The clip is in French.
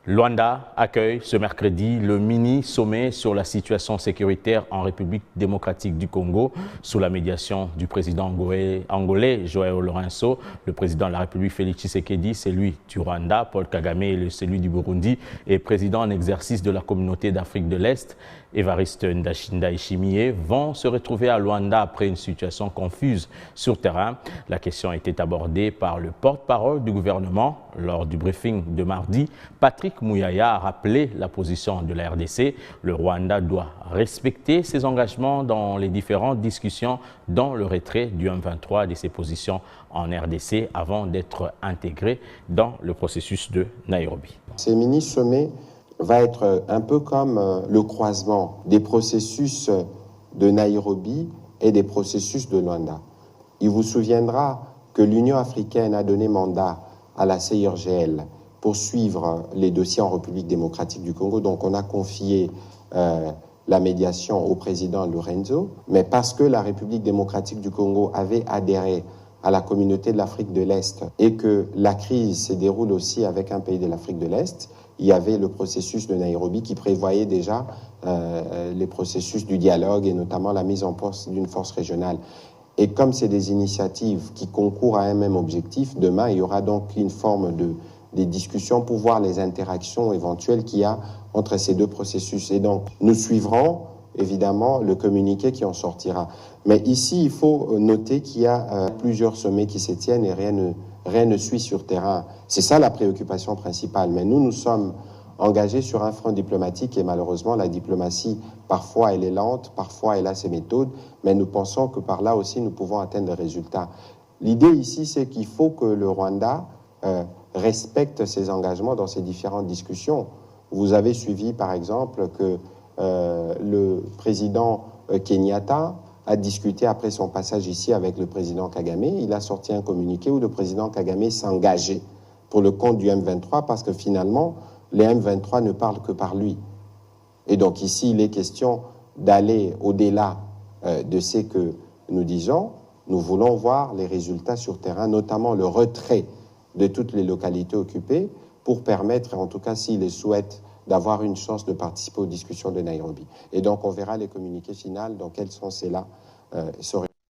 Luanda accueille ce mercredi le mini-sommet sur la situation sécuritaire en République démocratique du Congo sous la médiation du président angolais João Lourenço, le président de la République Félix Tshisekedi, celui du Rwanda, Paul Kagame, et celui du Burundi, et président en exercice de la communauté d'Afrique de l'Est, Évariste Ndayishimiye, vont se retrouver à Luanda après une situation confuse sur terrain. La question était abordée par le porte-parole du gouvernement lors du briefing de mardi. Patrick Muyaya a rappelé la position de la RDC. Le Rwanda doit respecter ses engagements dans les différentes discussions, dont le retrait du M23 de ses positions en RDC avant d'être intégré dans le processus de Nairobi. Ces mini-sommets va être un peu comme le croisement des processus de Nairobi et des processus de Luanda. Il vous souviendra que l'Union africaine a donné mandat à la CIRGL pour suivre les dossiers en République démocratique du Congo. Donc on a confié la médiation au président Lourenço, mais parce que la République démocratique du Congo avait adhéré à la communauté de l'Afrique de l'Est et que la crise se déroule aussi avec un pays de l'Afrique de l'Est, il y avait le processus de Nairobi qui prévoyait déjà les processus du dialogue et notamment la mise en place d'une force régionale. Et comme c'est des initiatives qui concourent à un même objectif, demain il y aura donc une forme de discussions pour voir les interactions éventuelles qu'il y a entre ces deux processus. Et donc nous suivrons évidemment le communiqué qui en sortira. Mais ici il faut noter qu'il y a plusieurs sommets qui se tiennent et rien ne suit sur terrain. C'est ça la préoccupation principale. Mais nous sommes engagés sur un front diplomatique et malheureusement la diplomatie, parfois elle est lente, parfois elle a ses méthodes, mais nous pensons que par là aussi nous pouvons atteindre des résultats. L'idée ici, c'est qu'il faut que le Rwanda respecte ses engagements dans ces différentes discussions. Vous avez suivi par exemple que le président Kenyatta a discuté après son passage ici avec le président Kagame. Il a sorti un communiqué où le président Kagame s'engageait pour le compte du M23 parce que finalement, les M23 ne parlent que par lui. Et donc ici, il est question d'aller au-delà de ce que nous disons. Nous voulons voir les résultats sur terrain, notamment le retrait de toutes les localités occupées pour permettre, en tout cas s'ils le souhaitent, d'avoir une chance de participer aux discussions de Nairobi. Et donc on verra les communiqués finaux dans quel sens cela serait.